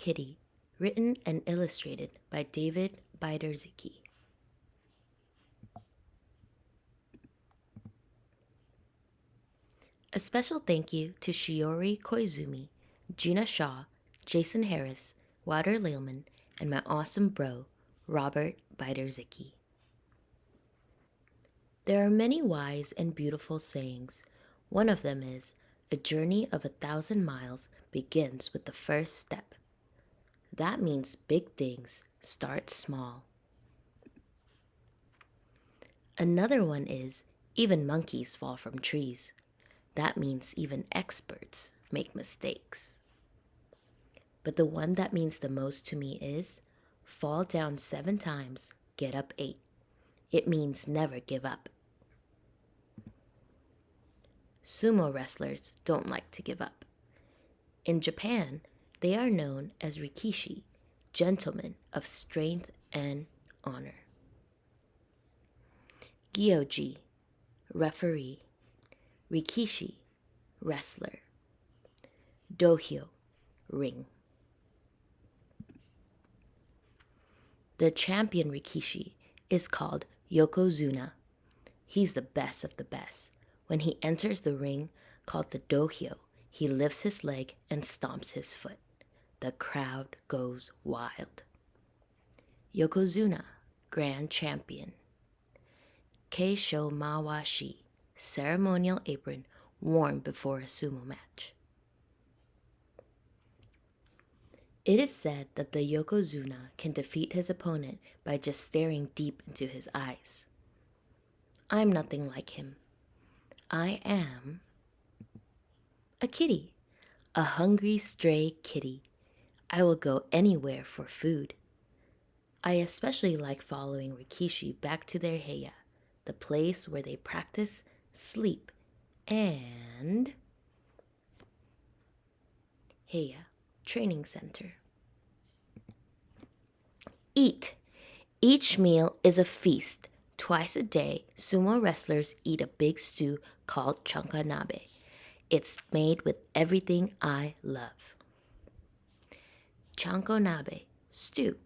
Sumokitty, written and illustrated by David Biedrzycki. A special thank you to Shiori Koizumi, Gina Shaw, Jason Harris, Wouter Leilman, and my awesome bro, Robert Biedrzycki. There are many wise and beautiful sayings. One of them is, a journey of 1,000 miles begins with the first step. That means big things start small. Another one is, even monkeys fall from trees. That means even experts make mistakes. But the one that means the most to me is, fall down 7 times, get up 8. It means never give up. Sumo wrestlers don't like to give up. In Japan, they are known as rikishi, gentlemen of strength and honor. Gyoji, referee. Rikishi, wrestler. Dohyo, ring. The champion rikishi is called yokozuna. He's the best of the best. When he enters the ring, called the dohyo, he lifts his leg and stomps his foot. The crowd goes wild. Yokozuna, grand champion. Keisho mawashi, ceremonial apron worn before a sumo match. It is said that the yokozuna can defeat his opponent by just staring deep into his eyes. I'm nothing like him. I am a kitty, a hungry stray kitty. I will go anywhere for food. I especially like following rikishi back to their heya, the place where they practice, sleep, and heya, training center. Eat. Each meal is a feast. Twice a day, sumo wrestlers eat a big stew called chankanabe. It's made with everything I love. Chankanabe, stew.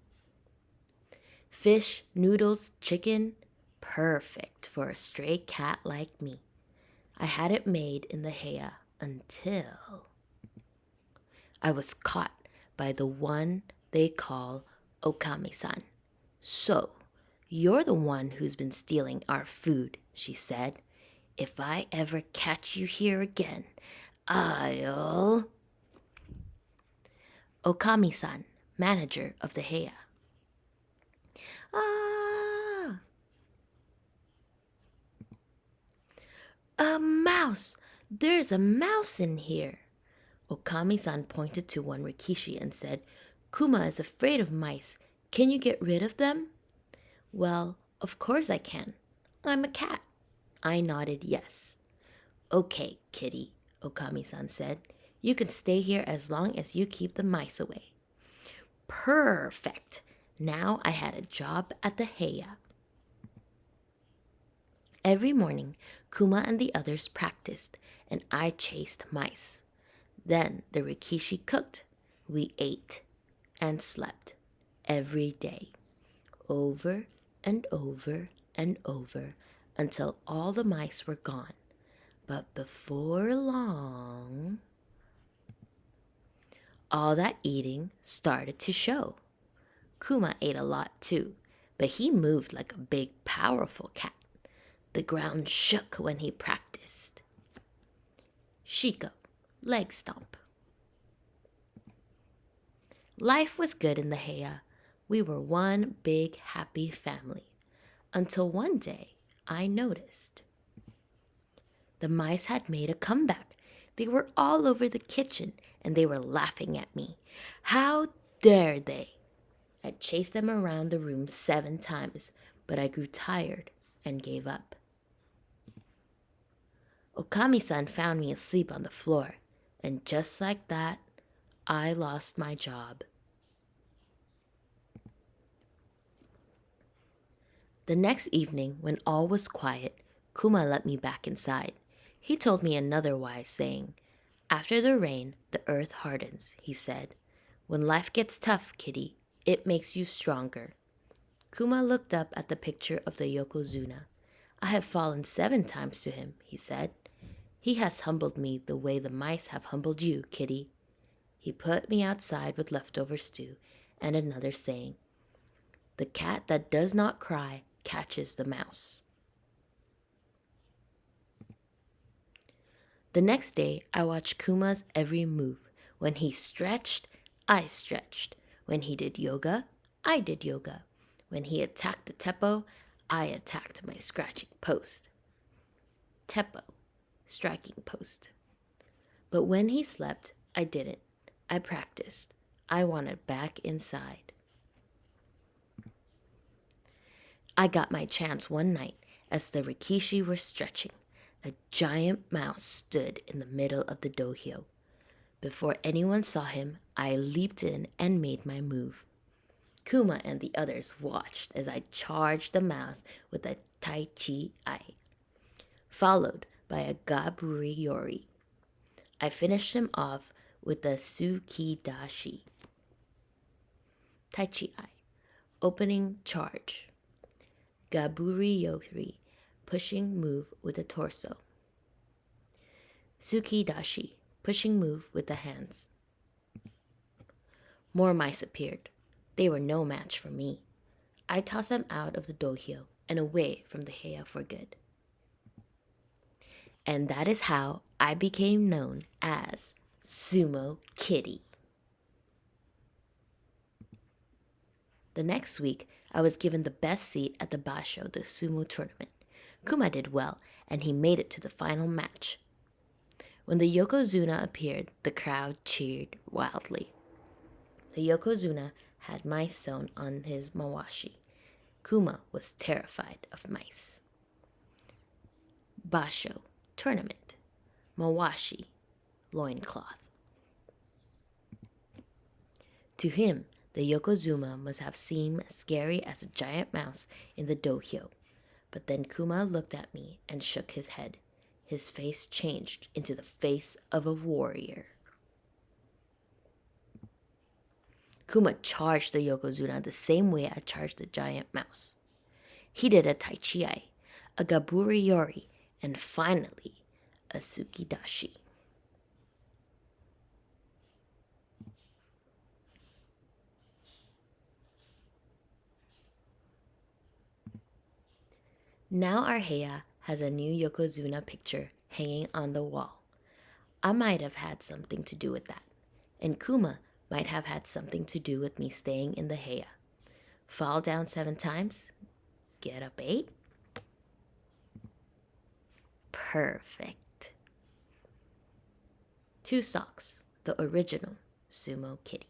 Fish, noodles, chicken, perfect for a stray cat like me. I had it made in the heya until I was caught by the one they call Okami-san. So, you're the one who's been stealing our food, she said. If I ever catch you here again, I'll... Okami-san, manager of the heya. Ah! A mouse! There's a mouse in here. Okami-san pointed to one rikishi and said, Kuma is afraid of mice. Can you get rid of them? Well, of course I can. I'm a cat. I nodded yes. Okay, kitty, Okami-san said. You can stay here as long as you keep the mice away. Perfect. Now I had a job at the heya. Every morning, Kuma and the others practiced, and I chased mice. Then the rikishi cooked. We ate and slept every day, over and over and over, until all the mice were gone. But before long, all that eating started to show. Kuma ate a lot too, but he moved like a big, powerful cat. The ground shook when he practiced. Shiko, leg stomp. Life was good in the heya. We were one big, happy family. Until one day, I noticed. The mice had made a comeback. They were all over the kitchen, and they were laughing at me. How dare they? I chased them around the room 7 times, but I grew tired and gave up. Okami-san found me asleep on the floor, and just like that, I lost my job. The next evening, when all was quiet, Kuma let me back inside. He told me another wise saying. After the rain, the earth hardens, he said. When life gets tough, Kitty, it makes you stronger. Kuma looked up at the picture of the Yokozuna. I have fallen 7 times to him, he said. He has humbled me the way the mice have humbled you, Kitty. He put me outside with leftover stew and another saying, "The cat that does not cry catches the mouse." The next day, I watched Kuma's every move. When he stretched, I stretched. When he did yoga, I did yoga. When he attacked the teppo, I attacked my scratching post. Teppo, striking post. But when he slept, I didn't. I practiced. I wanted back inside. I got my chance one night as the Rikishi were stretching. A giant mouse stood in the middle of the dohyo. Before anyone saw him, I leaped in and made my move. Kuma and the others watched as I charged the mouse with a Tai Chi Ai, followed by a Gaburi Yori. I finished him off with a Sukidashi. Tai Chi Ai, opening charge. Gaburi Yori, pushing move with the torso. Sukidashi, pushing move with the hands. More mice appeared. They were no match for me. I tossed them out of the dohyo and away from the heya for good. And that is how I became known as Sumokitty. The next week, I was given the best seat at the basho, the sumo tournament. Kuma did well, and he made it to the final match. When the Yokozuna appeared, the crowd cheered wildly. The Yokozuna had mice sewn on his mawashi. Kuma was terrified of mice. Basho, tournament. Mawashi, loincloth. To him, the Yokozuna must have seemed as scary as a giant mouse in the dohyo. But then Kuma looked at me and shook his head. His face changed into the face of a warrior. Kuma charged the Yokozuna the same way I charged the giant mouse. He did a Tai Chi Ai, a Gaburi Yori, and finally, a Sukidashi. Now our heya has a new Yokozuna picture hanging on the wall. I might have had something to do with that, and Kuma might have had something to do with me staying in the heya. Fall down 7 times, get up 8. Perfect. 2 socks, the original Sumokitty.